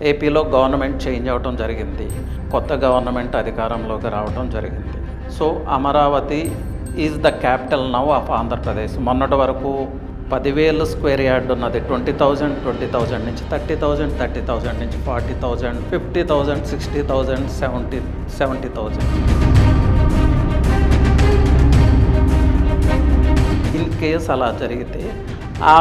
ఏపీలో government change అవ్వటం జరిగింది. కొత్త గవర్నమెంట్ అధికారంలోకి రావటం జరిగింది. So Amaravati is the capital now of Andhra Pradesh. మొన్నటి వరకు 10,000 స్క్వేర్ యార్డ్ ఉన్నది 20,000 నుంచి 30,000 నుంచి 40,000 50,000 60,000 70,000. ఇన్ కేస్ అలా జరిగితే ఆ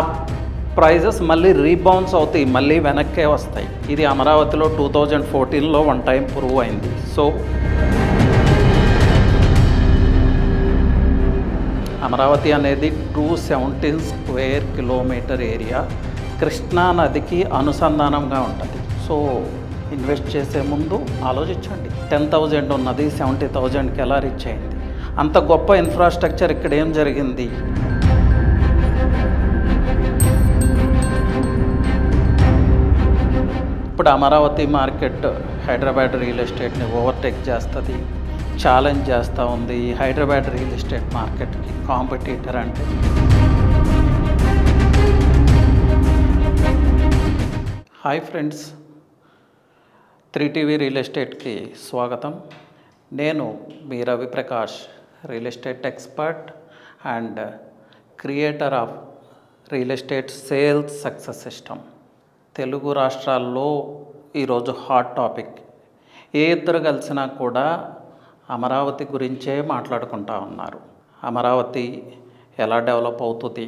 ప్రైజెస్ మళ్ళీ రీబౌన్స్ అవుతాయి, మళ్ళీ వెనక్కే వస్తాయి. ఇది అమరావతిలో 2014లో వన్ టైం ప్రూవ్ అయింది. సో అమరావతి అనేది 217 స్క్వేర్ కిలోమీటర్ ఏరియా కృష్ణా నదికి అనుసంధానంగా ఉంటుంది. సో ఇన్వెస్ట్ చేసే ముందు ఆలోచించండి. 10,000 ఉన్నది 70,000కి ఎలా రీచ్ అయింది? అంత గొప్ప ఇన్ఫ్రాస్ట్రక్చర్ ఇక్కడ ఏం జరిగింది? ఇప్పుడు అమరావతి మార్కెట్ హైదరాబాద్ రియల్ ఎస్టేట్ని ఓవర్టేక్ చేస్తుంది, ఛాలెంజ్ చేస్తూ ఉంది. హైదరాబాద్ రియల్ ఎస్టేట్ మార్కెట్కి కాంపిటీటర్ అంటే హాయ్ ఫ్రెండ్స్, 3TV రియల్ ఎస్టేట్కి స్వాగతం. నేను మీ Ravi Prakash, real estate expert and creator of real estate sales success system. Telugu రాష్ట్రాల్లో ఈరోజు హాట్ టాపిక్. ఏ ఇద్దరు కలిసినా కూడా అమరావతి గురించే మాట్లాడుకుంటా ఉన్నారు. అమరావతి ఎలా డెవలప్ అవుతుంది?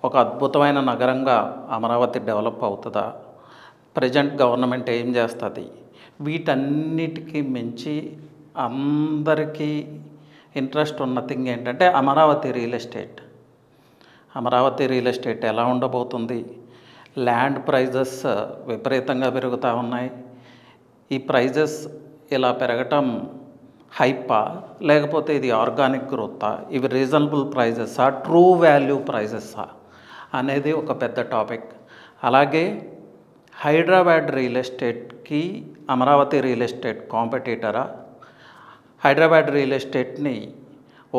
ఒక అద్భుతమైన నగరంగా అమరావతి డెవలప్ అవుతుందా? ప్రజెంట్ గవర్నమెంట్ ఏం చేస్తుంది? వీటన్నిటికీ మించి అందరికీ ఇంట్రెస్ట్ ఉన్న థింగ్ ఏంటంటే Amaravati real estate. Amaravati real estate ఎలా ఉండబోతుంది? ల్యాండ్ ప్రైజెస్ విపరీతంగా పెరుగుతూ ఉన్నాయి. ఈ ప్రైజెస్ ఇలా పెరగటం హైపా, లేకపోతే ఇది ఆర్గానిక్ గ్రోతా? ఇవి రీజనబుల్ ప్రైజెసా, ట్రూ వాల్యూ ప్రైజెసా అనేది ఒక పెద్ద టాపిక్. అలాగే హైదరాబాద్ రియల్ ఎస్టేట్కి అమరావతి రియల్ ఎస్టేట్ కాంపిటీటరా? హైదరాబాద్ రియల్ ఎస్టేట్ని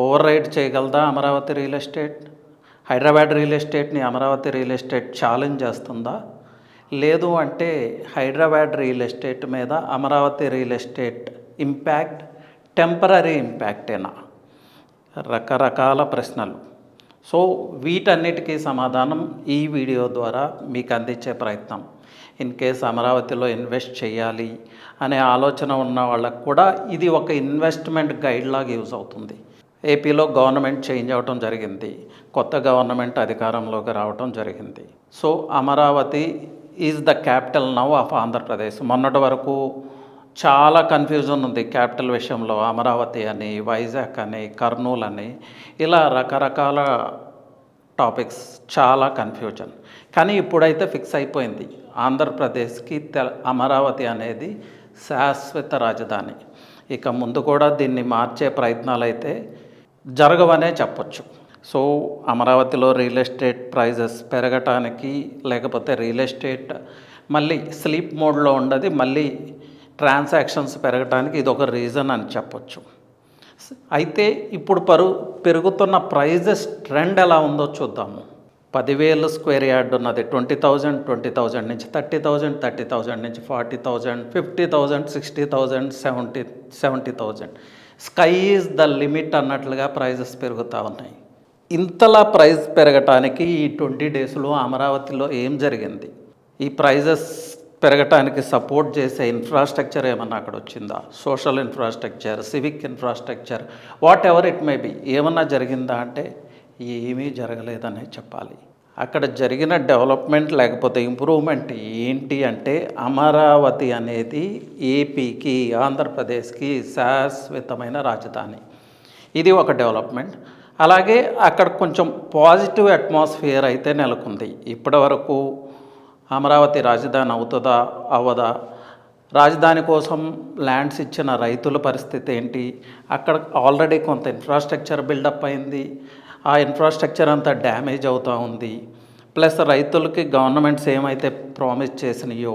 ఓవర్ రైడ్ చేయగలదా Amaravati real estate? Hyderabad real ఎస్టేట్ని అమరావతి రియల్ ఎస్టేట్ ఛాలెంజ్ చేస్తుందా? లేదు అంటే హైదరాబాద్ రియల్ ఎస్టేట్ మీద Amaravati real estate impact temporary ఇంపాక్టేనా? రకరకాల ప్రశ్నలు. సో వీటన్నిటికీ సమాధానం ఈ వీడియో ద్వారా మీకు అందించే ప్రయత్నం. ఇన్ కేస్ అమరావతిలో ఇన్వెస్ట్ చేయాలి అనే ఆలోచన ఉన్న వాళ్ళకు కూడా ఇది ఒక ఇన్వెస్ట్మెంట్ గైడ్ లాగా యూజ్ అవుతుంది. ఏపీలో గవర్నమెంట్ చేంజ్ అవ్వటం జరిగింది. కొత్త గవర్నమెంట్ అధికారంలోకి రావటం జరిగింది. So Amaravati is the capital now of Andhra Pradesh. మొన్నటి వరకు చాలా కన్ఫ్యూజన్ ఉంది క్యాపిటల్ విషయంలో. అమరావతి అని, వైజాగ్ అని, కర్నూలు అని, ఇలా రకరకాల టాపిక్స్, చాలా కన్ఫ్యూజన్. కానీ ఇప్పుడైతే ఫిక్స్ అయిపోయింది, ఆంధ్రప్రదేశ్కి అమరావతి అనేది శాశ్వత రాజధాని. ఇక ముందు కూడా దీన్ని మార్చే ప్రయత్నాలు అయితే జరగవనే చెప్పొచ్చు. సో అమరావతిలో రియల్ ఎస్టేట్ ప్రైజెస్ పెరగటానికి, లేకపోతే రియల్ ఎస్టేట్ మళ్ళీ స్లీప్ మోడ్లో ఉండదు, మళ్ళీ ట్రాన్సాక్షన్స్ పెరగటానికి ఇది ఒక రీజన్ అని చెప్పొచ్చు. అయితే ఇప్పుడు పెరుగుతున్న ప్రైజెస్ ట్రెండ్ ఎలా ఉందో చూద్దాము. 10,000 స్క్వేర్ యార్డ్ ఉన్నది 20,000 నుంచి 30,000 నుంచి 40,000 50,000 60,000 70,000. స్కై ఈజ్ ద లిమిట్ అన్నట్లుగా ప్రైజెస్ పెరుగుతూ ఉన్నాయి. ఇంతలా ప్రైస్ పెరగటానికి ఈ 20 డేస్లో అమరావతిలో ఏం జరిగింది? ఈ ప్రైజెస్ పెరగటానికి సపోర్ట్ చేసే ఇన్ఫ్రాస్ట్రక్చర్ ఏమన్నా అక్కడ వచ్చిందా? Social infrastructure, civic infrastructure, what ever it may be, ఏమన్నా జరిగిందా అంటే ఏమీ జరగలేదనే చెప్పాలి. అక్కడ జరిగిన డెవలప్మెంట్ లేకపోతే ఇంప్రూవ్మెంట్ ఏంటి అంటే అమరావతి అనేది ఏపీకి, ఆంధ్రప్రదేశ్కి శాశ్వతమైన రాజధాని. ఇది ఒక డెవలప్మెంట్. అలాగే అక్కడ కొంచెం పాజిటివ్ అట్మాస్ఫియర్ అయితే నెలకొంది. ఇప్పటి వరకు అమరావతి రాజధాని అవుతుందా అవ్వదా, రాజధాని కోసం ల్యాండ్స్ ఇచ్చిన రైతుల పరిస్థితి ఏంటి, అక్కడ ఆల్రెడీ కొంత ఇన్ఫ్రాస్ట్రక్చర్ బిల్డప్ అయింది, ఆ ఇన్ఫ్రాస్ట్రక్చర్ అంతా డ్యామేజ్ అవుతూ ఉంది. ప్లస్ రైతులకి గవర్నమెంట్స్ ఏమైతే ప్రామిస్ చేసినాయో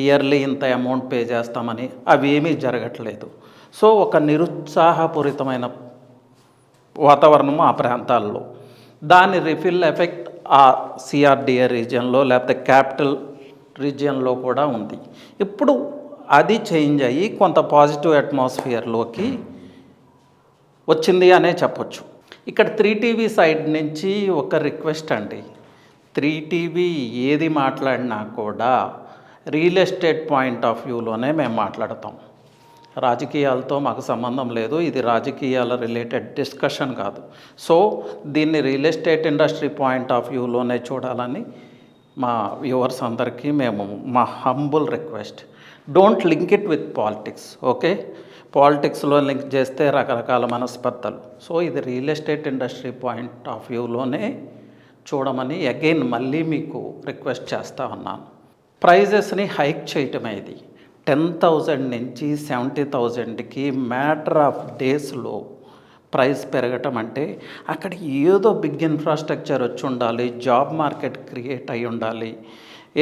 ఇయర్లీ ఇంత అమౌంట్ పే చేస్తామని అవి ఏమీ జరగట్లేదు. సో ఒక నిరుత్సాహపూరితమైన వాతావరణము ఆ ప్రాంతాల్లో. దాని రిఫిల్ ఎఫెక్ట్ ఆ సిఆర్డిఏ రీజియన్లో లేకపోతే క్యాపిటల్ రీజియన్లో కూడా ఉంది. ఇప్పుడు అది చేంజ్ అయ్యి కొంత పాజిటివ్ అట్మాస్ఫియర్లోకి వచ్చింది అనే చెప్పొచ్చు. ఇక్కడ 3TV సైడ్ నుంచి ఒక రిక్వెస్ట్ అండి. 3TV ఏది మాట్లాడినా కూడా రియల్ ఎస్టేట్ పాయింట్ ఆఫ్ వ్యూలోనే మేము మాట్లాడతాం. రాజకీయాలతో మాకు సంబంధం లేదు, ఇది రాజకీయాల రిలేటెడ్ డిస్కషన్ కాదు. సో దీన్ని real estate industry point of వ్యూలోనే చూడాలని మా వ్యూవర్స్ అందరికీ మేము మా humble request. Don't link it with politics. Okay, పాలిటిక్స్లో లింక్ చేస్తే రకరకాల మనస్పర్ధలు. సో ఇది real estate industry point of వ్యూలోనే చూడమని అగైన్ మళ్ళీ మీకు రిక్వెస్ట్ చేస్తూ ఉన్నాను. ప్రైజెస్ని హైక్ చేయటమే ఇది. 10,000 నుంచి 70,000కి మ్యాటర్ ఆఫ్ డేస్లో ప్రైస్ పెరగటం అంటే అక్కడ ఏదో బిగ్ ఇన్ఫ్రాస్ట్రక్చర్ వచ్చి ఉండాలి, జాబ్ మార్కెట్ క్రియేట్ అయి ఉండాలి,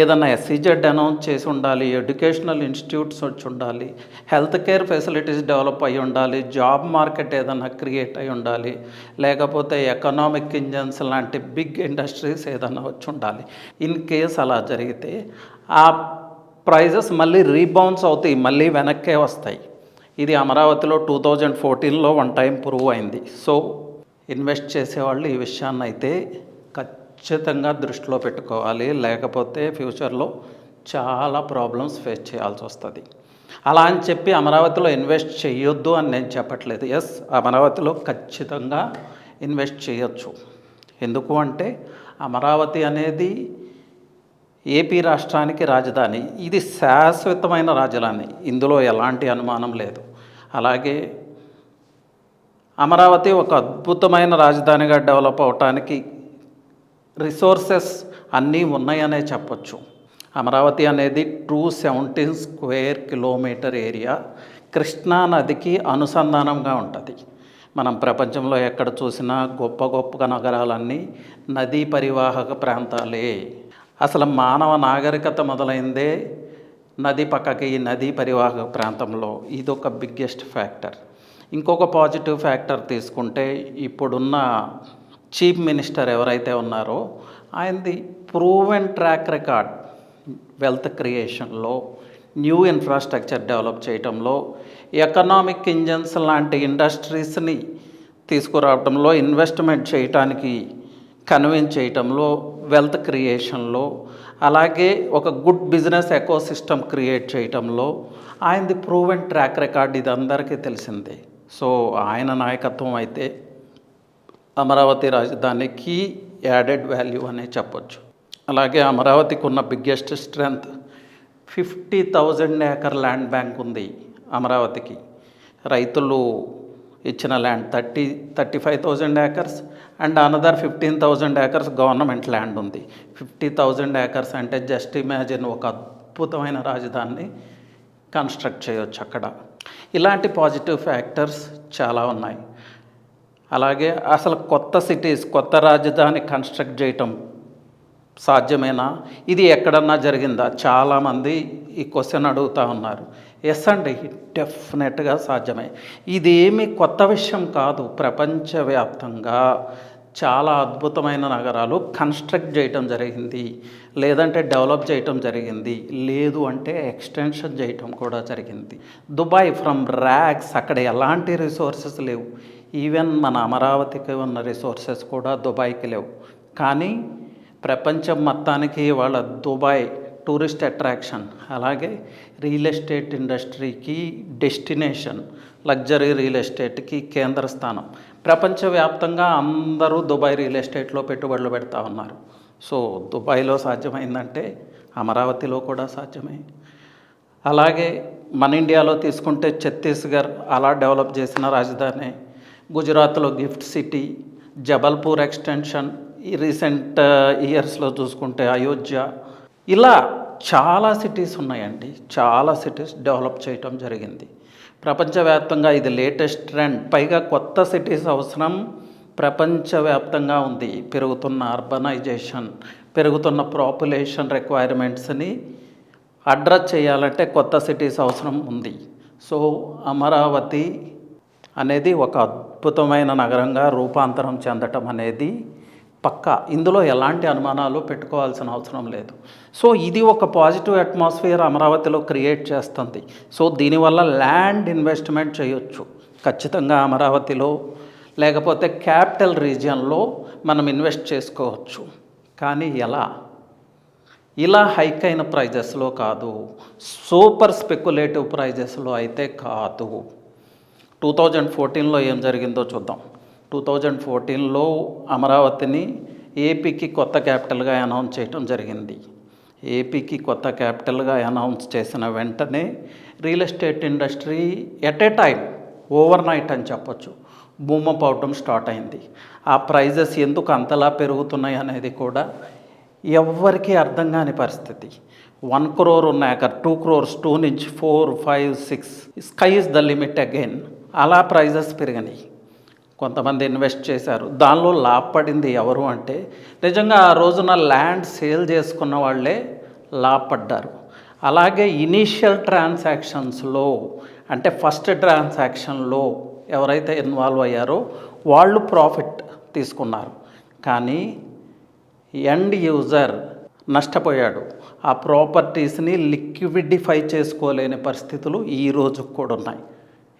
ఏదన్నా SEZ అనౌన్స్ చేసి ఉండాలి, ఎడ్యుకేషనల్ ఇన్స్టిట్యూట్స్ వచ్చి ఉండాలి, హెల్త్ కేర్ ఫెసిలిటీస్ డెవలప్ అయి ఉండాలి, జాబ్ మార్కెట్ ఏదన్నా క్రియేట్ అయి ఉండాలి, లేకపోతే ఎకనామిక్ ఇంజన్స్ లాంటి బిగ్ ఇండస్ట్రీస్ ఏదన్నా వచ్చి ఉండాలి. ఇన్ కేస్ అలా జరిగితే ఆ ప్రైజెస్ మళ్ళీ రీబౌన్స్ అవుతాయి, మళ్ళీ వెనక్కే వస్తాయి. ఇది అమరావతిలో 2014లో వన్ టైం ప్రూవ్ అయింది. సో ఇన్వెస్ట్ చేసేవాళ్ళు ఈ విషయాన్ని అయితే ఖచ్చితంగా దృష్టిలో పెట్టుకోవాలి, లేకపోతే ఫ్యూచర్లో చాలా ప్రాబ్లమ్స్ ఫేస్ చేయాల్సి వస్తుంది. అలా అని చెప్పి అమరావతిలో ఇన్వెస్ట్ చేయొద్దు అని నేను చెప్పట్లేదు. ఎస్, అమరావతిలో ఖచ్చితంగా ఇన్వెస్ట్ చేయొచ్చు. ఎందుకు అంటే అమరావతి అనేది ఏపీ రాష్ట్రానికి రాజధాని. ఇది శాశ్వతమైన రాజధాని, ఇందులో ఎలాంటి అనుమానం లేదు. అలాగే అమరావతి ఒక అద్భుతమైన రాజధానిగా డెవలప్ అవటానికి రిసోర్సెస్ అన్నీ ఉన్నాయనే చెప్పొచ్చు. అమరావతి అనేది 217 స్క్వేర్ కిలోమీటర్ ఏరియా కృష్ణా నదికి అనుసంధానంగా ఉంటుంది. మనం ప్రపంచంలో ఎక్కడ చూసినా గొప్ప గొప్ప నగరాలన్నీ నదీ పరివాహక ప్రాంతాలే. అసలు మానవ నాగరికత మొదలైందే నది పక్కకి, నదీ పరివాహక ప్రాంతంలో. ఇదొక బిగ్గెస్ట్ ఫ్యాక్టర్. ఇంకొక పాజిటివ్ ఫ్యాక్టర్ తీసుకుంటే ఇప్పుడున్న చీఫ్ మినిస్టర్ ఎవరైతే ఉన్నారో ఆయనది ప్రూవెన్ ట్రాక్ రికార్డ్ వెల్త్ క్రియేషన్లో, న్యూ ఇన్ఫ్రాస్ట్రక్చర్ డెవలప్ చేయడంలో, ఎకనామిక్ ఇంజన్స్ లాంటి ఇండస్ట్రీస్ని తీసుకురావడంలో, ఇన్వెస్ట్మెంట్ చేయటానికి కన్విన్స్ చేయటంలో, వెల్త్ క్రియేషన్లో, అలాగే ఒక గుడ్ బిజినెస్ ఎకోసిస్టమ్ క్రియేట్ చేయటంలో ఆయనది ప్రూవెన్ ట్రాక్ రికార్డ్ ఇది అందరికీ తెలిసిందే. సో ఆయన నాయకత్వం అయితే అమరావతి రాజధానికి యాడెడ్ వాల్యూ అనే చెప్పొచ్చు. అలాగే అమరావతికి ఉన్న biggest strength 50,000 acre land bank ఉంది అమరావతికి. రైతులు ఇచ్చిన land 35,000 acres and another 15,000 acres government land ఉంది. 50,000 ఏకర్స్ అంటే జస్ట్ ఇమాజిన్, ఒక అద్భుతమైన రాజధానిని కన్స్ట్రక్ట్ చేయొచ్చు అక్కడ. ఇలాంటి పాజిటివ్ ఫ్యాక్టర్స్ చాలా ఉన్నాయి. అలాగే అసలు కొత్త సిటీస్, కొత్త రాజధాని కన్స్ట్రక్ట్ చేయటం సాధ్యమేనా, ఇది ఎక్కడన్నా జరిగిందా, చాలామంది ఈ క్వశ్చన్ అడుగుతూ ఉన్నారు. ఎస్ అండి, డెఫినెట్గా సాధ్యమే. ఇదేమీ కొత్త విషయం కాదు. ప్రపంచవ్యాప్తంగా చాలా అద్భుతమైన నగరాలు కన్స్ట్రక్ట్ చేయటం జరిగింది, లేదంటే డెవలప్ చేయటం జరిగింది, లేదు అంటే ఎక్స్టెన్షన్ చేయటం కూడా జరిగింది. దుబాయ్ ఫ్రమ్ ర్యాగ్స్, అక్కడ ఎలాంటి రిసోర్సెస్ లేవు. ఈవెన్ మన అమరావతికి ఉన్న రిసోర్సెస్ కూడా దుబాయ్కి లేవు. కానీ ప్రపంచం మొత్తానికి వాళ్ళ దుబాయ్ టూరిస్ట్ అట్రాక్షన్, అలాగే రియల్ ఎస్టేట్ ఇండస్ట్రీకి డెస్టినేషన్, లగ్జరీ రియల్ ఎస్టేట్కి కేంద్ర స్థానం. ప్రపంచవ్యాప్తంగా అందరూ దుబాయ్ రియల్ ఎస్టేట్లో పెట్టుబడులు పెడతా ఉన్నారు. సో దుబాయ్లో సాధ్యమైందంటే అమరావతిలో కూడా సాధ్యమే. అలాగే మన ఇండియాలో తీసుకుంటే ఛత్తీస్గఢ్ అలా డెవలప్ చేసిన రాజధాని, గుజరాత్లో గిఫ్ట్ సిటీ, జబల్పూర్ ఎక్స్టెన్షన్, ఈ రీసెంట్ ఇయర్స్లో చూసుకుంటే అయోధ్య, ఇలా చాలా సిటీస్ ఉన్నాయండి. చాలా సిటీస్ డెవలప్ చేయటం జరిగింది ప్రపంచవ్యాప్తంగా. ఇది లేటెస్ట్ ట్రెండ్. పైగా కొత్త సిటీస్ అవసరం ప్రపంచవ్యాప్తంగా ఉంది. పెరుగుతున్న అర్బనైజేషన్, పెరుగుతున్న పాపులేషన్ రిక్వైర్మెంట్స్ని అడ్రస్ చేయాలంటే కొత్త సిటీస్ అవసరం ఉంది. సో అమరావతి అనేది ఒక అద్భుతమైన నగరంగా రూపాంతరం చెందటం అనేది పక్కా, ఇందులో ఎలాంటి అనుమానాలు పెట్టుకోవాల్సిన అవసరం లేదు. సో ఇది ఒక పాజిటివ్ అట్మాస్ఫియర్ అమరావతిలో క్రియేట్ చేస్తుంది. సో దీనివల్ల ల్యాండ్ ఇన్వెస్ట్మెంట్ చేయొచ్చు ఖచ్చితంగా అమరావతిలో, లేకపోతే క్యాపిటల్ రీజియన్లో మనం ఇన్వెస్ట్ చేసుకోవచ్చు. కానీ ఎలా? ఇలా హైక్ అయిన ప్రైజెస్లో కాదు, సూపర్ స్పెక్యులేటివ్ ప్రైజెస్లో అయితే కాదు. 2014లో ఏం జరిగిందో చూద్దాం. 2014లో అమరావతిని ఏపీకి కొత్త క్యాపిటల్గా అనౌన్స్ చేయడం జరిగింది. ఏపీకి కొత్త క్యాపిటల్గా అనౌన్స్ చేసిన వెంటనే real estate industry at a time over night అని చెప్పొచ్చు బూమప్ అవటం స్టార్ట్ అయింది. ఆ ప్రైజెస్ ఎందుకు అంతలా పెరుగుతున్నాయి అనేది కూడా ఎవ్వరికీ అర్థం కాని పరిస్థితి. 1 crore ఉన్న ఏకర్ 2 crores, 2 నుంచి 4, 5, 6 sky is the limit again. అలా ప్రైజెస్ పెరిగినాయి. కొంతమంది ఇన్వెస్ట్ చేశారు, దానిలో లాభపడింది ఎవరు అంటే నిజంగా ఆ రోజున ల్యాండ్ సేల్ చేసుకున్న వాళ్ళే లాభపడ్డారు. అలాగే ఇనీషియల్ ట్రాన్సాక్షన్స్లో అంటే ఫస్ట్ ట్రాన్సాక్షన్లో ఎవరైతే ఇన్వాల్వ్ అయ్యారో వాళ్ళు ప్రాఫిట్ తీసుకున్నారు. కానీ ఎండ్ యూజర్ నష్టపోయాడు. ఆ ప్రాపర్టీస్ని లిక్విడిఫై చేసుకోలేని పరిస్థితులు ఈ రోజుకు కూడా ఉన్నాయి.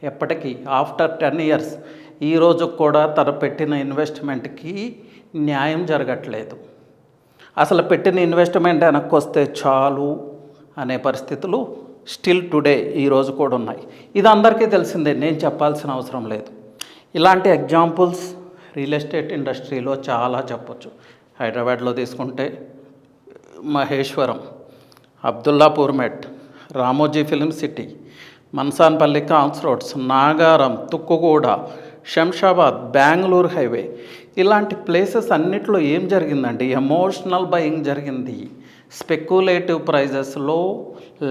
ఎప్పటికీ ఆఫ్టర్ 10 years ఈ రోజుకు కూడా తను పెట్టిన ఇన్వెస్ట్మెంట్కి న్యాయం జరగట్లేదు. అసలు పెట్టిన ఇన్వెస్ట్మెంట్ వెనక్కి వస్తే చాలు అనే పరిస్థితులు స్టిల్ టుడే ఈ రోజు కూడా ఉన్నాయి. ఇది అందరికీ తెలిసిందే, నేను చెప్పాల్సిన అవసరం లేదు. ఇలాంటి ఎగ్జాంపుల్స్ రియల్ ఎస్టేట్ ఇండస్ట్రీలో చాలా చెప్పొచ్చు. హైదరాబాద్లో తీసుకుంటే Maheshwaram, Abdullapurmet, Ramoji film city, Mansanpally cross roads, Nagaram, Tukkuguda, Shamshabad, Bengaluru highway, ఇలాంటి ప్లేసెస్ అన్నిట్లో ఏం జరిగిందండి? ఎమోషనల్ బయింగ్ జరిగింది. స్పెక్యులేటివ్ ప్రైజెస్లో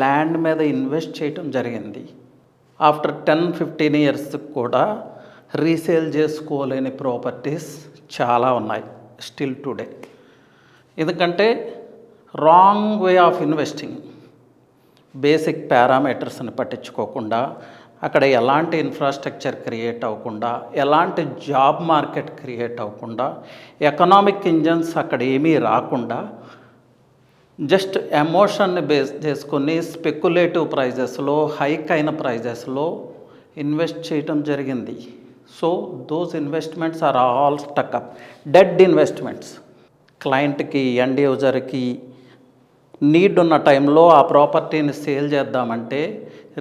ల్యాండ్ మీద ఇన్వెస్ట్ చేయటం జరిగింది. ఆఫ్టర్ 10-15 years కూడా రీసేల్ చేసుకోలేని ప్రాపర్టీస్ చాలా ఉన్నాయి స్టిల్ టుడే. ఎందుకంటే wrong way of investing, basic పారామీటర్స్ని పట్టించుకోకుండా, అక్కడ ఎలాంటి ఇన్ఫ్రాస్ట్రక్చర్ క్రియేట్ అవ్వకుండా, ఎలాంటి జాబ్ మార్కెట్ క్రియేట్ అవ్వకుండా, ఎకనామిక్ ఇంజన్స్ అక్కడ ఏమీ రాకుండా జస్ట్ ఎమోషన్ని బేస్ చేసుకొని స్పెక్యులేటివ్ ప్రైజెస్లో, హైక్ అయిన ప్రైజెస్లో ఇన్వెస్ట్ చేయటం జరిగింది. So those investments are all stuck up, dead investments. క్లయింట్కి, ఎండ్ యూజర్కి నీడ్ ఉన్న టైంలో ఆ ప్రాపర్టీని సేల్ చేద్దామంటే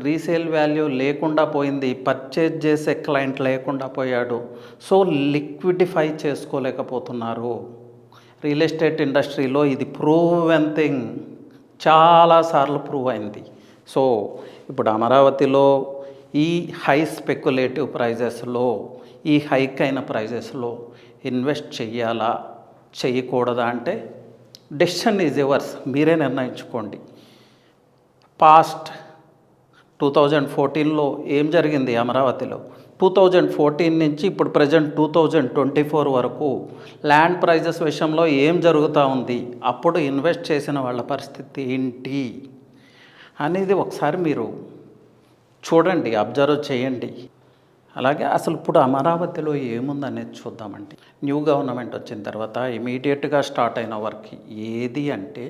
రీసేల్ వాల్యూ లేకుండా పోయింది, పర్చేజ్ చేసే క్లయింట్ లేకుండా పోయాడు. సో లిక్విడిఫై చేసుకోలేకపోతున్నారు. రియల్ ఎస్టేట్ ఇండస్ట్రీలో ఇది ప్రూవెన్ థింగ్, చాలాసార్లు ప్రూవ్ అయింది. సో ఇప్పుడు అమరావతిలో ఈ హై స్పెక్యులేటివ్ ప్రైజెస్లో, ఈ హైక్ అయిన ప్రైజెస్లో ఇన్వెస్ట్ చెయ్యాలా చేయకూడదా అంటే డెసిషన్ ఈజ్ యువర్స్, మీరే నిర్ణయించుకోండి. పాస్ట్ 2014లో ఏం జరిగింది అమరావతిలో? 2014 నుంచి ఇప్పుడు ప్రజెంట్ 2024 వరకు ల్యాండ్ ప్రైజెస్ విషయంలో ఏం జరుగుతూ ఉంది, అప్పుడు ఇన్వెస్ట్ చేసిన వాళ్ళ పరిస్థితి ఏంటి అనేది ఒకసారి మీరు చూడండి, అబ్జర్వ్ చేయండి. అలాగే అసలు ఇప్పుడు అమరావతిలో ఏముందనేది చూద్దామండి. న్యూ గవర్నమెంట్ వచ్చిన తర్వాత ఇమీడియట్గా స్టార్ట్ అయిన వర్క్ ఏది అంటే,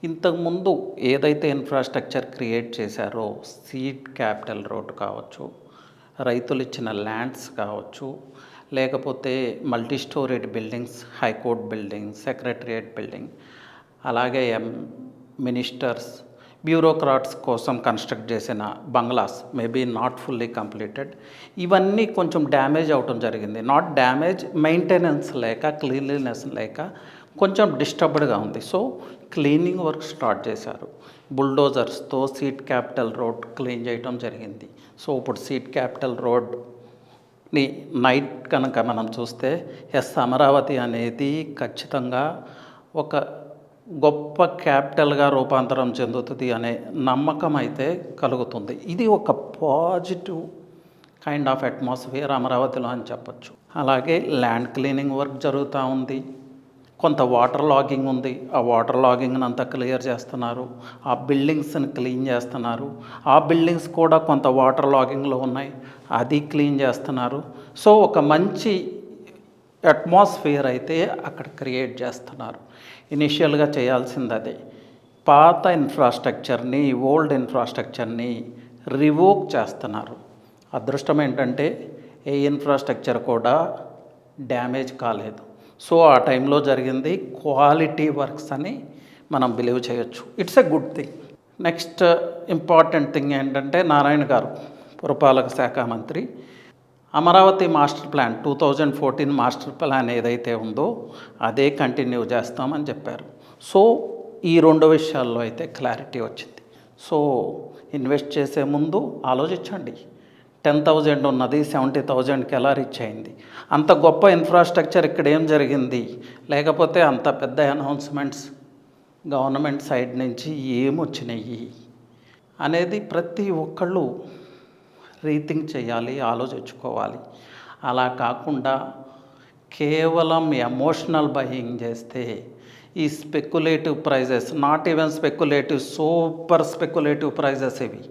ఇంతకుముందు ఏదైతే ఇన్ఫ్రాస్ట్రక్చర్ క్రియేట్ చేశారో, సీడ్ క్యాపిటల్ రోడ్ కావచ్చు, రైతులు ఇచ్చిన ల్యాండ్స్ కావచ్చు, లేకపోతే multi storied buildings, high court building, secretariat building, అలాగే మినిస్టర్స్, బ్యూరోక్రాట్స్ కోసం కన్స్ట్రక్ట్ చేసిన bungalows, maybe not fully completed, ఇవన్నీ కొంచెం డ్యామేజ్ అవటం జరిగింది. నాట్ డ్యామేజ్, మెయింటెనెన్స్ లేక, క్లీన్లీనెస్ లేక కొంచెం డిస్టర్బ్డ్గా ఉంది. సో క్లీనింగ్ వర్క్ స్టార్ట్ చేశారు. బుల్డోజర్స్తో సీట్ క్యాపిటల్ రోడ్ క్లీన్ చేయటం జరిగింది. సో ఇప్పుడు సీట్ క్యాపిటల్ రోడ్ని నైట్ కనుక మనం చూస్తే అమరావతి అనేది ఖచ్చితంగా ఒక గొప్ప క్యాపిటల్గా రూపాంతరం చెందుతుంది అనే నమ్మకం అయితే కలుగుతుంది. ఇది ఒక పాజిటివ్ కైండ్ ఆఫ్ అట్మాస్ఫియర్ అమరావతిలో అని చెప్పచ్చు. అలాగే ల్యాండ్ క్లీనింగ్ వర్క్ జరుగుతూ ఉంది. కొంత వాటర్ లాగింగ్ ఉంది, ఆ వాటర్ లాగింగ్ని అంతా క్లియర్ చేస్తున్నారు. ఆ బిల్డింగ్స్ని క్లీన్ చేస్తున్నారు. ఆ బిల్డింగ్స్ కూడా కొంత వాటర్ లాగింగ్లో ఉన్నాయి, అది క్లీన్ చేస్తున్నారు. సో ఒక మంచి అట్మాస్ఫియర్ అయితే అక్కడ క్రియేట్ చేస్తున్నారు. ఇనిషియల్గా చేయాల్సింది అదే. పాత ఇన్ఫ్రాస్ట్రక్చర్ని, ఓల్డ్ ఇన్ఫ్రాస్ట్రక్చర్ని రివోక్ చేస్తున్నారు. అదృష్టం ఏంటంటే ఏ ఇన్ఫ్రాస్ట్రక్చర్ కూడా డ్యామేజ్ కాలేదు. సో ఆ టైంలో జరిగింది క్వాలిటీ వర్క్స్ అని మనం బిలీవ్ చేయొచ్చు. It's a good thing. Next important thing ఏంటంటే నారాయణ గారు, పురపాలక శాఖ మంత్రి, Amaravati master plan 2014 master plan ఏదైతే ఉందో అదే కంటిన్యూ చేస్తామని చెప్పారు. సో ఈ రెండు విషయాల్లో అయితే క్లారిటీ వచ్చింది. సో ఇన్వెస్ట్ చేసే ముందు ఆలోచించండి. 10,000 ఉన్నది 70,000కి ఎలా రీచ్ అయింది? అంత గొప్ప ఇన్ఫ్రాస్ట్రక్చర్ ఇక్కడ ఏం జరిగింది? లేకపోతే అంత పెద్ద అనౌన్స్మెంట్స్ గవర్నమెంట్ సైడ్ నుంచి ఏమొచ్చినాయి అనేది ప్రతి ఒక్కళ్ళు రీథింక్ చేయాలి, ఆలోచించుకోవాలి. అలా కాకుండా కేవలం ఎమోషనల్ బయింగ్ చేస్తే ఈ speculative prices, not even speculative, super speculative prices ఇవి.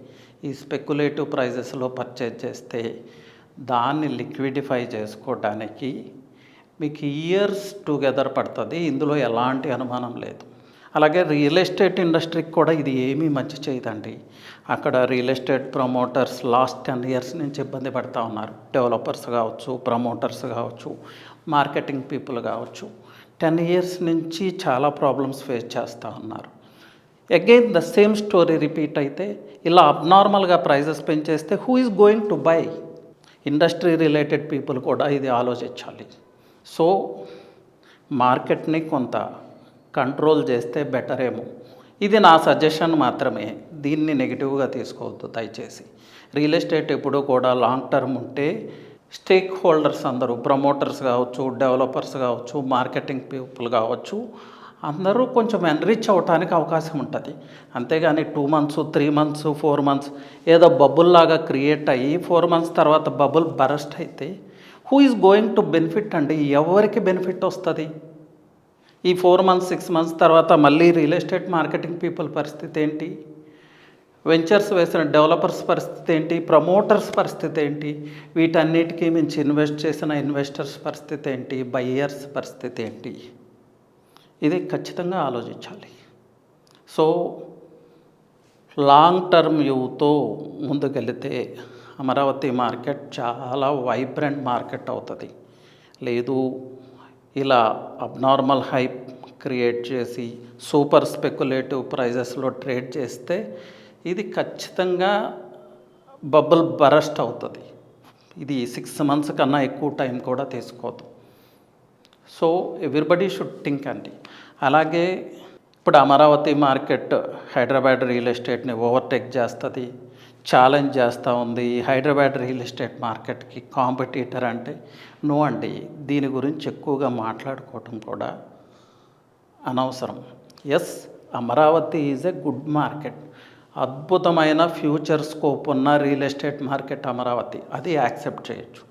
ఈ స్పెక్యులేటివ్ ప్రైజెస్లో పర్చేజ్ చేస్తే దాన్ని లిక్విడిఫై చేసుకోవడానికి మీకు ఇయర్స్ టుగెదర్ పడుతుంది. ఇందులో ఎలాంటి అనుమానం లేదు. అలాగే రియల్ ఎస్టేట్ ఇండస్ట్రీకి కూడా ఇది ఏమీ మంచి చేయదండి. అక్కడ real estate promoters last 10 years నుంచి ఇబ్బంది పడుతూ ఉన్నారు. డెవలపర్స్ కావచ్చు, ప్రమోటర్స్ కావచ్చు, మార్కెటింగ్ పీపుల్ కావచ్చు, 10 years నుంచి చాలా ప్రాబ్లమ్స్ ఫేస్ చేస్తూ ఉన్నారు. Again the same story repeat అయితే ఇలా అబ్నార్మల్గా ప్రైజెస్ పెంచేస్తే who is going to buy? Industry related people కూడా ఇది ఆలోచించాలి. సో మార్కెట్ని కొంత కంట్రోల్ చేస్తే బెటర్ ఏమో. ఇది నా సజెషన్ మాత్రమే, దీన్ని నెగిటివ్గా తీసుకోవద్దు దయచేసి. రియల్ ఎస్టేట్ ఎప్పుడూ కూడా లాంగ్ టర్మ్ ఉంటే స్టేక్ హోల్డర్స్ అందరూ, ప్రమోటర్స్ కావచ్చు, డెవలపర్స్ కావచ్చు, మార్కెటింగ్ పీపుల్ కావచ్చు, అందరూ కొంచెం ఎన్రిచ్ అవ్వటానికి అవకాశం ఉంటుంది. అంతేగాని 2 months, 3 months, 4 months ఏదో బబుల్ లాగా క్రియేట్ అయ్యి 4 months తర్వాత బబుల్ బరస్ట్ అయితే who is going to benefit అండి? ఎవరికి బెనిఫిట్ వస్తుంది? ఈ 4 months, 6 months తర్వాత మళ్ళీ రియల్ ఎస్టేట్ మార్కెటింగ్ పీపుల్ పరిస్థితి ఏంటి? వెంచర్స్ వేసిన డెవలపర్స్ పరిస్థితి ఏంటి? ప్రమోటర్స్ పరిస్థితి ఏంటి? వీటన్నిటికీ మించి ఇన్వెస్ట్ చేసిన ఇన్వెస్టర్స్ పరిస్థితి ఏంటి? బయ్యర్స్ పరిస్థితి ఏంటి? ఇది ఖచ్చితంగా ఆలోచించాలి. సో లాంగ్ టర్మ్ వ్యూతో ముందుకెళితే అమరావతి మార్కెట్ చాలా వైబ్రెంట్ మార్కెట్ అవుతుంది. లేదు ఇలా అబ్నార్మల్ హైప్ క్రియేట్ చేసి సూపర్ స్పెక్యులేటివ్ ప్రైజెస్లో ట్రేడ్ చేస్తే ఇది ఖచ్చితంగా బబుల్ బరస్ట్ అవుతుంది. ఇది 6 months కన్నా ఎక్కువ టైం కూడా తీసుకోదు. సో ఎవ్రీబడి షుడ్ థింక్ అండి. అలాగే ఇప్పుడు అమరావతి మార్కెట్ హైదరాబాద్ రియల్ ఎస్టేట్ని ఓవర్టేక్ చేస్తుంది, ఛాలెంజ్ చేస్తూ ఉంది. హైదరాబాద్ రియల్ ఎస్టేట్ మార్కెట్కి కాంపిటీటర్ అంటే నో అండి. దీని గురించి ఎక్కువగా మాట్లాడుకోవటం కూడా అనవసరం. Yes, Amaravati is a good market, అద్భుతమైన ఫ్యూచర్ స్కోప్ ఉన్న రియల్ ఎస్టేట్ మార్కెట్ అమరావతి, అది యాక్సెప్ట్ చేయొచ్చు.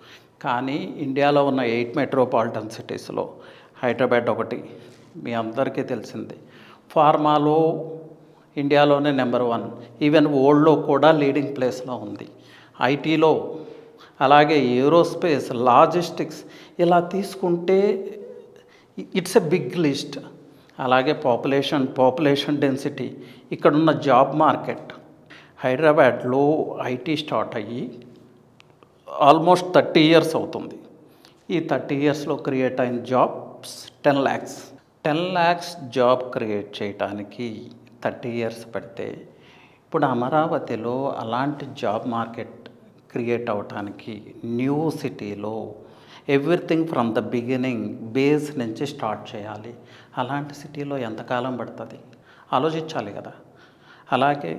కానీ ఇండియాలో ఉన్న 8 మెట్రోపాలిటన్ సిటీస్లో హైదరాబాద్ ఒకటి మీ అందరికీ తెలిసింది. ఫార్మాలో ఇండియాలోనే నెంబర్ 1, ఈవెన్ వరల్డ్లో కూడా లీడింగ్ ప్లేస్లో ఉంది. ఐటీలో, అలాగే ఏరోస్పేస్, లాజిస్టిక్స్, ఇలా తీసుకుంటే ఇట్స్ ఎ బిగ్ లిస్ట్. అలాగే పాపులేషన్ డెన్సిటీ, ఇక్కడున్న జాబ్ మార్కెట్, హైదరాబాద్లో ఐటీ స్టార్ట్ అయ్యి ఆల్మోస్ట్ 30 years అవుతుంది. ఈ 30 yearsలో క్రియేట్ అయిన jobs 10 lakhs. 10 lakhs job create చేయడానికి 30 years పడితే ఇప్పుడు అమరావతిలో అలాంటి జాబ్ మార్కెట్ క్రియేట్ అవ్వటానికి న్యూ సిటీలో everything from the beginning base నుంచి స్టార్ట్ చేయాలి. అలాంటి సిటీలో ఎంతకాలం పడుతుంది? ఆలోచించాలి కదా. అలాగే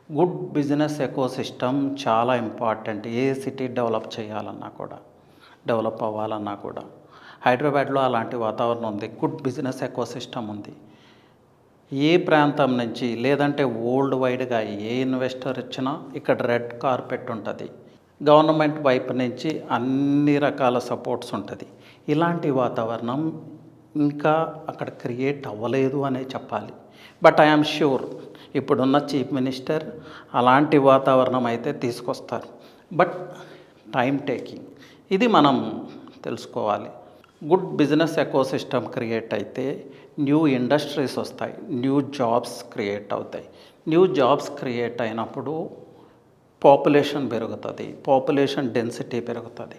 గుడ్ బిజినెస్ ఎకోసిస్టమ్ చాలా ఇంపార్టెంట్. ఏ సిటీ డెవలప్ చేయాలన్నా కూడా, డెవలప్ అవ్వాలన్నా కూడా హైదరాబాద్లో అలాంటి వాతావరణం ఉంది. గుడ్ బిజినెస్ ఎకోసిస్టమ్ ఉంది. ఏ ప్రాంతం నుంచి, లేదంటే వరల్డ్ వైడ్గా ఏ ఇన్వెస్టర్ ఇచ్చినా ఇక్కడ రెడ్ కార్పెట్ ఉంటుంది. గవర్నమెంట్ వైపు నుంచి అన్ని రకాల సపోర్ట్స్ ఉంటుంది. ఇలాంటి వాతావరణం ఇంకా అక్కడ క్రియేట్ అవ్వలేదు అనే చెప్పాలి. బట్ ఐఎమ్ ష్యూర్ ఇప్పుడున్న చీఫ్ మినిస్టర్ అలాంటి వాతావరణం అయితే తీసుకొస్తారు. బట్ టైం టేకింగ్, ఇది మనం తెలుసుకోవాలి. గుడ్ బిజినెస్ ఎకోసిస్టమ్ క్రియేట్ అయితే న్యూ ఇండస్ట్రీస్ వస్తాయి, న్యూ జాబ్స్ క్రియేట్ అవుతాయి. న్యూ జాబ్స్ క్రియేట్ అయినప్పుడు పాపులేషన్ పెరుగుతుంది, పాపులేషన్ డెన్సిటీ పెరుగుతుంది.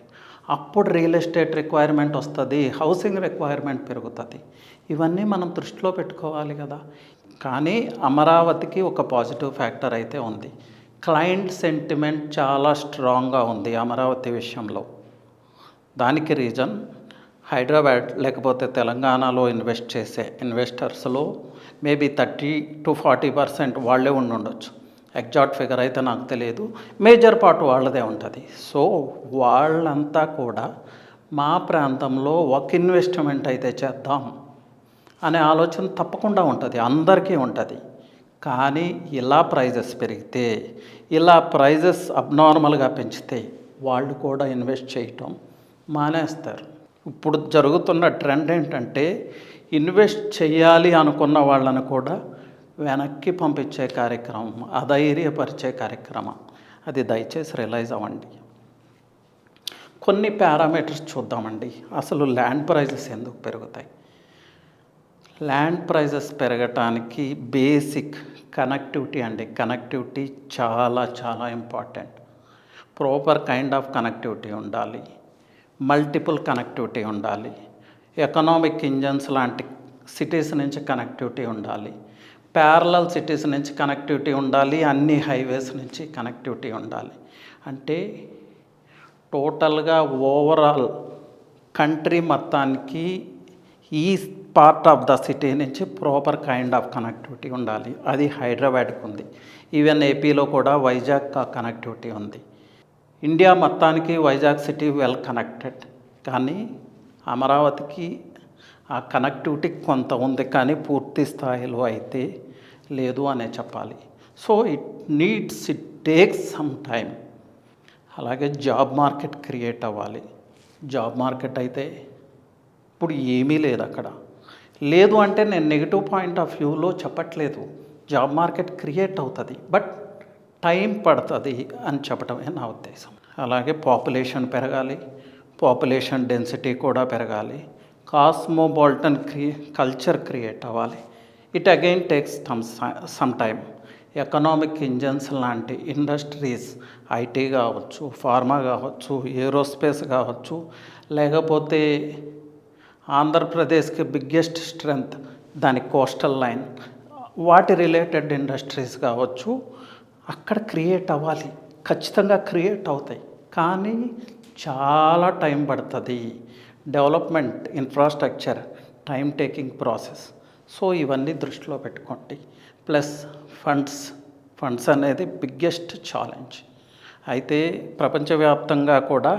అప్పుడు రియల్ ఎస్టేట్ రిక్వైర్మెంట్ వస్తుంది, హౌసింగ్ రిక్వైర్మెంట్ పెరుగుతుంది. ఇవన్నీ మనం దృష్టిలో పెట్టుకోవాలి కదా. కానీ అమరావతికి ఒక పాజిటివ్ ఫ్యాక్టర్ అయితే ఉంది. క్లయింట్ సెంటిమెంట్ చాలా స్ట్రాంగ్గా ఉంది అమరావతి విషయంలో. దానికి రీజన్ హైదరాబాద్ లేకపోతే తెలంగాణలో ఇన్వెస్ట్ చేసే ఇన్వెస్టర్స్లో మేబీ 30-40% వాళ్ళే ఉండొచ్చు. ఎగ్జాక్ట్ ఫిగర్ అయితే నాకు తెలియదు, మేజర్ పార్ట్ వాళ్ళదే ఉంటుంది. సో వాళ్ళంతా కూడా మా ప్రాంతంలో ఒక ఇన్వెస్ట్మెంట్ అయితే చేద్దాం అనే ఆలోచన తప్పకుండా ఉంటుంది, అందరికీ ఉంటుంది. కానీ ఇలా ప్రైజెస్ పెరిగితే, ఇలా ప్రైజెస్ అబ్నార్మల్గా పెంచితే వాళ్ళు కూడా ఇన్వెస్ట్ చేయటం మానేస్తారు. ఇప్పుడు జరుగుతున్న ట్రెండ్ ఏంటంటే ఇన్వెస్ట్ చేయాలి అనుకున్న వాళ్ళని కూడా వెనక్కి పంపించే కార్యక్రమం, అధైర్యపరిచే కార్యక్రమం. అది దయచేసి రియలైజ్ అవ్వండి. కొన్ని పారామీటర్స్ చూద్దామండి. అసలు ల్యాండ్ ప్రైజెస్ ఎందుకు పెరుగుతాయి? ల్యాండ్ ప్రైజెస్ పెరగటానికి బేసిక్ కనెక్టివిటీ అండి. కనెక్టివిటీ చాలా చాలా important. Proper kind of connectivity ఉండాలి, మల్టిపుల్ కనెక్టివిటీ ఉండాలి, ఎకనామిక్ ఇంజన్స్ లాంటి సిటీస్ నుంచి కనెక్టివిటీ ఉండాలి, ప్యారలల్ సిటీస్ నుంచి కనెక్టివిటీ ఉండాలి, అన్ని హైవేస్ నుంచి కనెక్టివిటీ ఉండాలి. అంటే టోటల్గా ఓవరాల్ కంట్రీ మొత్తానికి ఈ పార్ట్ ఆఫ్ ద సిటీ నుంచి ప్రాపర్ కైండ్ ఆఫ్ కనెక్టివిటీ ఉండాలి. అది హైదరాబాద్కి ఉంది. ఈవెన్ ఏపీలో కూడా వైజాగ్ కనెక్టివిటీ ఉంది. ఇండియా మొత్తానికి వైజాగ్ సిటీ వెల్ కనెక్టెడ్. కానీ అమరావతికి ఆ కనెక్టివిటీ కొంత ఉంది, కానీ పూర్తి స్థాయిలో అయితే లేదు అనే చెప్పాలి. So it takes some time. అలాగే జాబ్ మార్కెట్ క్రియేట్ అవ్వాలి. జాబ్ మార్కెట్ అయితే ఇప్పుడు ఏమీ లేదు అక్కడ. లేదు అంటే నేను నెగిటివ్ పాయింట్ ఆఫ్ వ్యూలో చెప్పట్లేదు, జాబ్ మార్కెట్ క్రియేట్ అవుతుంది, బట్ టైం పడుతుంది అని చెప్పడమే నా ఉద్దేశం. అలాగే పాపులేషన్ పెరగాలి, పాపులేషన్ డెన్సిటీ కూడా పెరగాలి, కాస్మోపాలిటన్ కల్చర్ క్రియేట్ అవ్వాలి. It again takes some time. Economic engines లాంటి ఇండస్ట్రీస్, ఐటీ కావచ్చు, ఫార్మా కావచ్చు, ఏరోస్పేస్ కావచ్చు, లేకపోతే ఆంధ్రప్రదేశ్కి బిగ్గెస్ట్ స్ట్రెంగ్త్ దాని కోస్టల్ లైన్, వాటి రిలేటెడ్ ఇండస్ట్రీస్ కావచ్చు, అక్కడ క్రియేట్ అవ్వాలి. ఖచ్చితంగా క్రియేట్ అవుతాయి, కానీ చాలా టైం పడుతుంది. Development infrastructure time taking process. So ఇవన్నీ దృష్టిలో పెట్టుకోండి. ప్లస్ ఫండ్స్ అనేది బిగ్గెస్ట్ ఛాలెంజ్. అయితే ప్రపంచవ్యాప్తంగా కూడా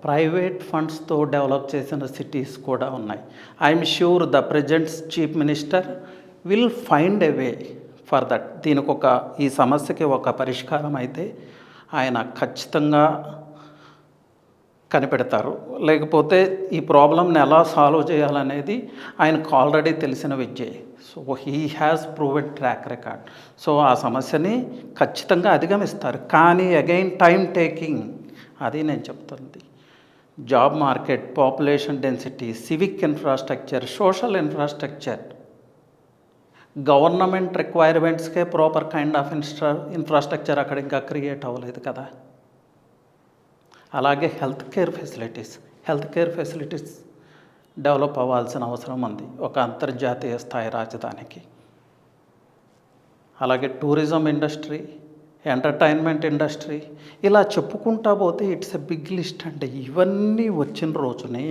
ప్రైవేట్ ఫండ్స్తో డెవలప్ చేసిన సిటీస్ కూడా ఉన్నాయి. I'm sure the present chief minister will find a way for that. ఈ సమస్యకి ఒక పరిష్కారం అయితే ఆయన ఖచ్చితంగా కనిపెడతారు. లేకపోతే ఈ ప్రాబ్లమ్ని ఎలా సాల్వ్ చేయాలనేది ఆయనకు ఆల్రెడీ తెలిసిన విద్యే. So he has proved track record. So ఆ సమస్యని ఖచ్చితంగా అధిగమిస్తారు. కానీ అగైన్ టైం టేకింగ్, అది నేను చెప్తుంది. Job market, population density, civic infrastructure, social infrastructure, government రిక్వైర్మెంట్స్కే ప్రాపర్ కైండ్ ఆఫ్ ఇన్ఫ్రాస్ట్రక్చర్ అక్కడ ఇంకా క్రియేట్ అవ్వలేదు కదా. అలాగే హెల్త్ కేర్ ఫెసిలిటీస్ డెవలప్ అవ్వాల్సిన అవసరం ఉంది ఒక అంతర్జాతీయ స్థాయి రాజధానికి. అలాగే టూరిజం ఇండస్ట్రీ, ఎంటర్టైన్మెంట్ ఇండస్ట్రీ, ఇలా చెప్పుకుంటా పోతే ఇట్స్ ఎ బిగ్ లిస్ట్ అండి. ఇవన్నీ వచ్చిన రోజునే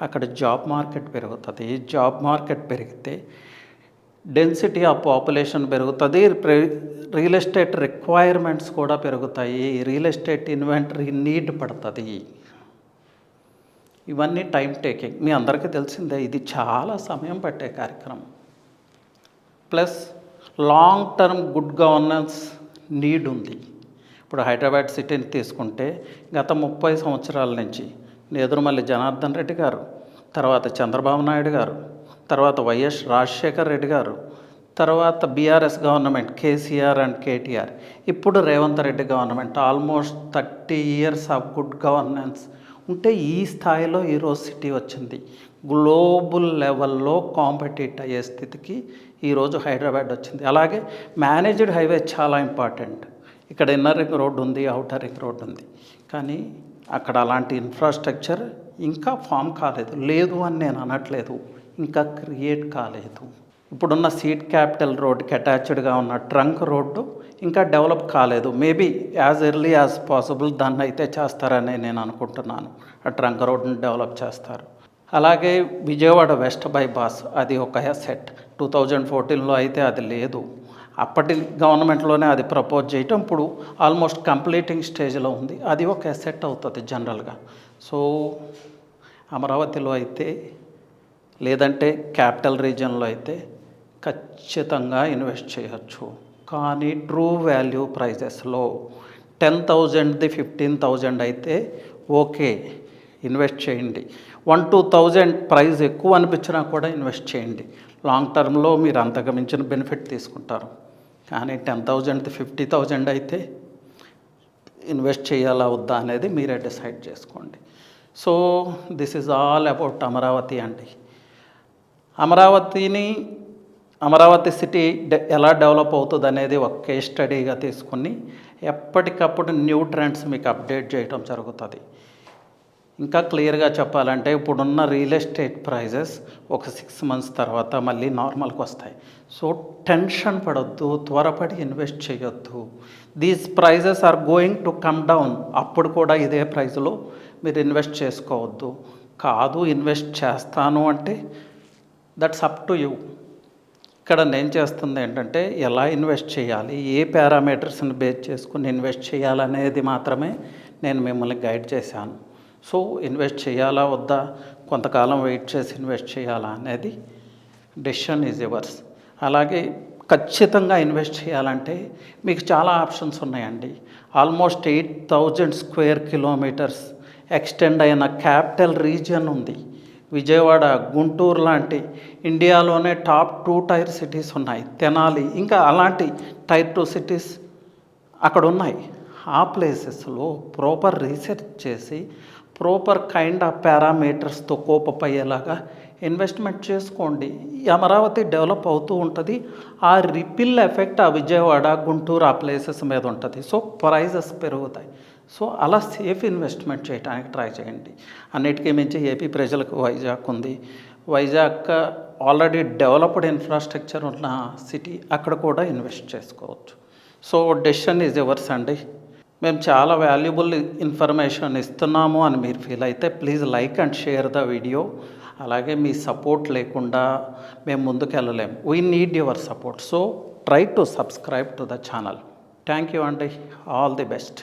అక్కడ జాబ్ మార్కెట్ పెరుగుతుంది. జాబ్ మార్కెట్ పెరిగితే డెన్సిటీ ఆఫ్ పాపులేషన్ పెరుగుతుంది, రియల్ ఎస్టేట్ రిక్వైర్మెంట్స్ కూడా పెరుగుతాయి, రియల్ ఎస్టేట్ ఇన్వెంటరీ నీడ్ పడుతుంది. ఇవన్నీ టైం టేకింగ్, మీ అందరికీ తెలిసిందే. ఇది చాలా సమయం పట్టే కార్యక్రమం. Plus long term good governance need ఉంది. ఇప్పుడు హైదరాబాద్ సిటీని తీసుకుంటే గత 30 సంవత్సరాల నుంచి నేదురుమల్లి జనార్దన్ రెడ్డి గారు, తర్వాత చంద్రబాబు నాయుడు గారు, తర్వాత వైఎస్ రాజశేఖర్ రెడ్డి గారు, తర్వాత BRS government KCR and KTR, ఇప్పుడు Revanth Reddy government, almost 30 years of good governance ఉంటే ఈ స్థాయిలో ఈరోజు సిటీ వచ్చింది. గ్లోబల్ లెవెల్లో కాంపిటీట్ అయ్యే స్థితికి ఈరోజు హైదరాబాద్ వచ్చింది. అలాగే మేనేజ్డ్ హైవే చాలా ఇంపార్టెంట్. ఇక్కడ ఇన్నర్ రింగ్ రోడ్డు ఉంది, అవుటర్ రింగ్ రోడ్డు ఉంది, కానీ అక్కడ అలాంటి ఇన్ఫ్రాస్ట్రక్చర్ ఇంకా ఫామ్ కాలేదు. లేదు అని నేను అనట్లేదు, ఇంకా క్రియేట్ కాలేదు. ఇప్పుడున్న సీట్ క్యాపిటల్ రోడ్డుకి అటాచ్డ్గా ఉన్న ట్రంక్ రోడ్డు ఇంకా డెవలప్ కాలేదు. Maybe as early as possible దాన్ని అయితే చేస్తారని నేను అనుకుంటున్నాను. ఆ ట్రంక్ రోడ్డుని డెవలప్ చేస్తారు. అలాగే విజయవాడ వెస్ట్ బైపాస్ అది ఒక అసెట్. 2014లో అయితే అది లేదు. అప్పటి గవర్నమెంట్లోనే అది ప్రపోజ్ చేయటం ఇప్పుడు ఆల్మోస్ట్ కంప్లీటింగ్ స్టేజ్లో ఉంది. అది ఒక అసెట్ అవుతుంది జనరల్గా. సో అమరావతిలో అయితే లేదంటే క్యాపిటల్ రీజియన్లో అయితే ఖచ్చితంగా ఇన్వెస్ట్ చేయొచ్చు. కానీ ట్రూ వాల్యూ ప్రైజెస్లో 10,000ది 15,000 అయితే ఓకే, ఇన్వెస్ట్ చేయండి. 1-2,000 ప్రైస్ ఎక్కువ అనిపించినా కూడా ఇన్వెస్ట్ చేయండి. లాంగ్ టర్మ్లో మీరు అంతకు మించిన బెనిఫిట్ తీసుకుంటారు. కానీ 10,000ది 50,000 అయితే ఇన్వెస్ట్ చేయాలా వద్దా అనేది మీరే డిసైడ్ చేసుకోండి. So this is all about Amaravati అండి. అమరావతి సిటీ ఎలా డెవలప్ అవుతుంది అనేది ఒక కేస్ స్టడీగా తీసుకుని ఎప్పటికప్పుడు న్యూ ట్రెండ్స్ మీకు అప్డేట్ చేయడం జరుగుతుంది. ఇంకా క్లియర్గా చెప్పాలంటే ఇప్పుడున్న రియల్ ఎస్టేట్ ప్రైజెస్ ఒక 6 months తర్వాత మళ్ళీ నార్మల్కి వస్తాయి. సో టెన్షన్ పడొద్దు, త్వరపడి ఇన్వెస్ట్ చేయొద్దు. These prices are going to come down. అప్పుడు కూడా ఇదే ప్రైజ్లో మీరు ఇన్వెస్ట్ చేసుకోవద్దు. కాదు ఇన్వెస్ట్ చేస్తాను అంటే దట్స్ అప్ టు యూ. ఇక్కడ నేను చేస్తుంది ఏంటంటే ఎలా ఇన్వెస్ట్ చేయాలి, ఏ పారామీటర్స్ని బేస్ చేసుకుని ఇన్వెస్ట్ చేయాలనేది మాత్రమే నేను మిమ్మల్ని గైడ్ చేశాను. సో ఇన్వెస్ట్ చేయాలా వద్దా, కొంతకాలం వెయిట్ చేసి ఇన్వెస్ట్ చేయాలా అనేది డెసిషన్ ఈజ్ యువర్స్. అలాగే ఖచ్చితంగా ఇన్వెస్ట్ చేయాలంటే మీకు చాలా ఆప్షన్స్ ఉన్నాయండి. ఆల్మోస్ట్ 8,000 square kilometers ఎక్స్టెండ్ అయిన క్యాపిటల్ రీజియన్ ఉంది. విజయవాడ, గుంటూరు లాంటి ఇండియాలోనే టాప్ 2 tier cities ఉన్నాయి. తెనాలి, ఇంకా అలాంటి Tier 2 cities అక్కడ ఉన్నాయి. ఆ ప్లేసెస్లో ప్రాపర్ రీసెర్చ్ చేసి ప్రాపర్ కైండ్ ఆఫ్ పారామీటర్స్తో కోపప్ అయ్యేలాగా ఇన్వెస్ట్మెంట్ చేసుకోండి. ఈ అమరావతి డెవలప్ అవుతూ ఉంటుంది. ఆ రిపిల్ ఎఫెక్ట్ ఆ విజయవాడ, గుంటూరు ఆ ప్లేసెస్ మీద ఉంటుంది. సో ప్రైజెస్ పెరుగుతాయి. సో అలా సేఫ్ ఇన్వెస్ట్మెంట్ చేయడానికి ట్రై చేయండి. అన్నిటికీ మించి ఏపీ ప్రజలకు వైజాగ్ ఉంది. వైజాగ్ ఆల్రెడీ డెవలప్డ్ ఇన్ఫ్రాస్ట్రక్చర్ ఉన్న సిటీ, అక్కడ కూడా ఇన్వెస్ట్ చేసుకోవచ్చు. సో డెసిషన్ ఈజ్ యువర్స్ అండి. మేము చాలా వాల్యుబుల్ ఇన్ఫర్మేషన్ ఇస్తున్నాము అని మీరు ఫీల్ అయితే please like and share the video. అలాగే మీ సపోర్ట్ లేకుండా మేము ముందుకు వెళ్ళలేము. We need your support. So try to subscribe to the channel. Thank you అండి. All the best.